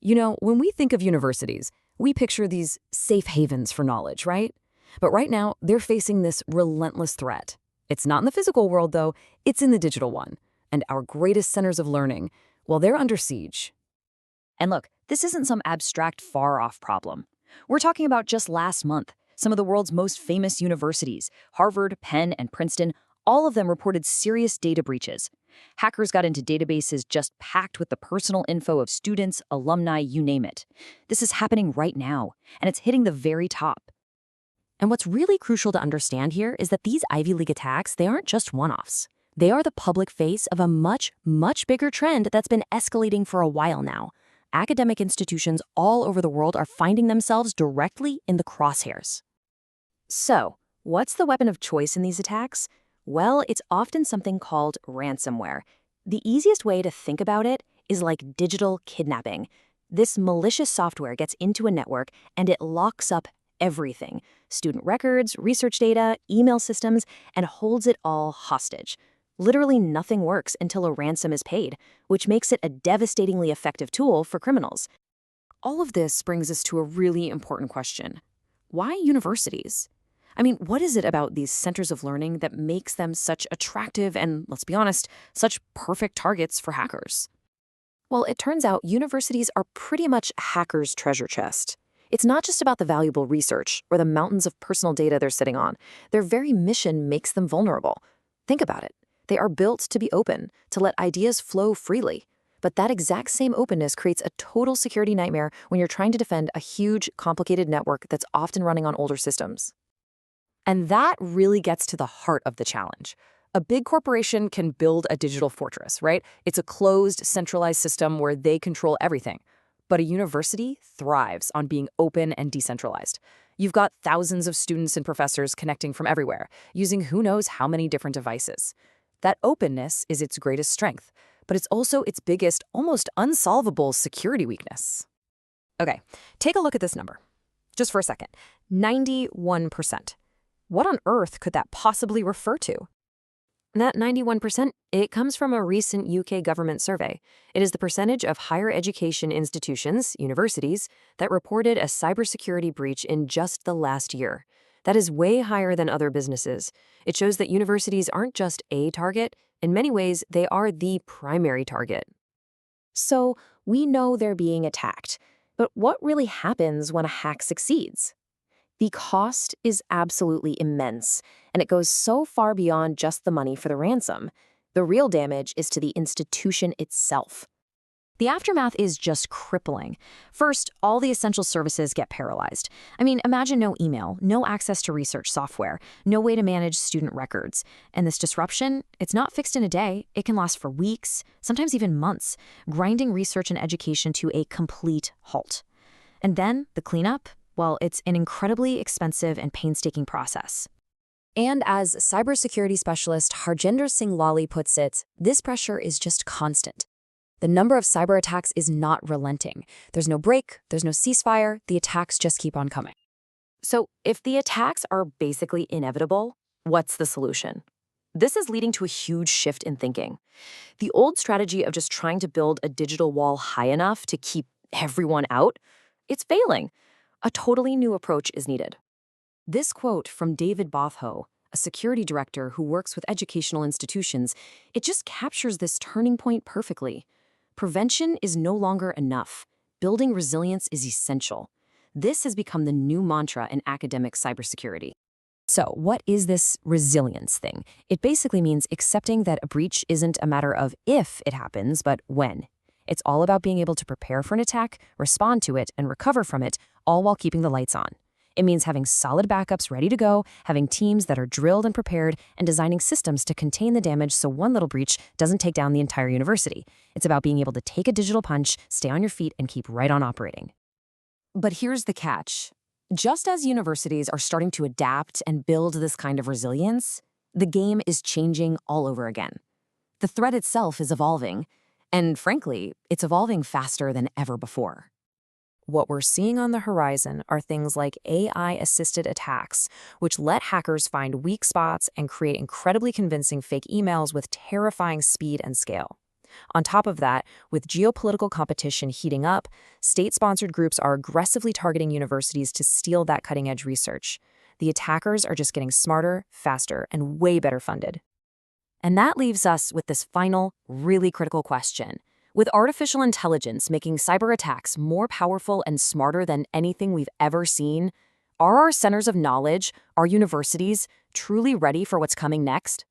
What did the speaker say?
You know, when we think of universities, we picture these safe havens for knowledge, right? But right now, they're facing this relentless threat. It's not in the physical world, though, it's in the digital one. And our greatest centers of learning, well, they're under siege. And look, this isn't some abstract, far-off problem. We're talking about just last month. Some of the world's most famous universities, Harvard, Penn, and Princeton, all of them reported serious data breaches. Hackers got into databases just packed with the personal info of students, alumni, you name it. This is happening right now, and it's hitting the very top. And what's really crucial to understand here is that these Ivy League attacks, they aren't just one-offs. They are the public face of a much, much bigger trend that's been escalating for a while now. Academic institutions all over the world are finding themselves directly in the crosshairs. So, what's the weapon of choice in these attacks? Well, it's often something called ransomware. The easiest way to think about it is like digital kidnapping. This malicious software gets into a network and it locks up everything: student records, research data, email systems, and holds it all hostage. Literally nothing works until a ransom is paid, which makes it a devastatingly effective tool for criminals. All of this brings us to a really important question. Why universities? I mean, what is it about these centers of learning that makes them such attractive and, let's be honest, such perfect targets for hackers? Well, it turns out universities are pretty much hackers' treasure chest. It's not just about the valuable research or the mountains of personal data they're sitting on. Their very mission makes them vulnerable. Think about it. They are built to be open, to let ideas flow freely. But that exact same openness creates a total security nightmare when you're trying to defend a huge, complicated network that's often running on older systems. And that really gets to the heart of the challenge. A big corporation can build a digital fortress, right? It's a closed, centralized system where they control everything. But a university thrives on being open and decentralized. You've got thousands of students and professors connecting from everywhere, using who knows how many different devices. That openness is its greatest strength, but it's also its biggest, almost unsolvable security weakness. Okay, take a look at this number. Just for a second. 91%. What on earth could that possibly refer to? That 91%, it comes from a recent UK government survey. It is the percentage of higher education institutions, universities, that reported a cybersecurity breach in just the last year. That is way higher than other businesses. It shows that universities aren't just a target. In many ways, they are the primary target. So, we know they're being attacked. But what really happens when a hack succeeds? The cost is absolutely immense, and it goes so far beyond just the money for the ransom. The real damage is to the institution itself. The aftermath is just crippling. First, all the essential services get paralyzed. I mean, imagine no email, no access to research software, no way to manage student records. And this disruption, it's not fixed in a day. It can last for weeks, sometimes even months, grinding research and education to a complete halt. And then the cleanup? Well, it's an incredibly expensive and painstaking process. And as cybersecurity specialist Harjinder Singh Lally puts it, this pressure is just constant. The number of cyber attacks is not relenting. There's no break, there's no ceasefire, the attacks just keep on coming. So if the attacks are basically inevitable, what's the solution? This is leading to a huge shift in thinking. The old strategy of just trying to build a digital wall high enough to keep everyone out, it's failing. A totally new approach is needed. This quote from David Bothho, a security director who works with educational institutions, it just captures this turning point perfectly. Prevention is no longer enough. Building resilience is essential. This has become the new mantra in academic cybersecurity. So, what is this resilience thing? It basically means accepting that a breach isn't a matter of if it happens, but when. It's all about being able to prepare for an attack, respond to it, and recover from it, all while keeping the lights on. It means having solid backups ready to go, having teams that are drilled and prepared, and designing systems to contain the damage so one little breach doesn't take down the entire university. It's about being able to take a digital punch, stay on your feet, and keep right on operating. But here's the catch. Just as universities are starting to adapt and build this kind of resilience, the game is changing all over again. The threat itself is evolving, and frankly, it's evolving faster than ever before. What we're seeing on the horizon are things like AI-assisted attacks, which let hackers find weak spots and create incredibly convincing fake emails with terrifying speed and scale. On top of that, with geopolitical competition heating up, state-sponsored groups are aggressively targeting universities to steal that cutting-edge research. The attackers are just getting smarter, faster, and way better funded. And that leaves us with this final, really critical question. With artificial intelligence making cyber attacks more powerful and smarter than anything we've ever seen, are our centers of knowledge, our universities, truly ready for what's coming next?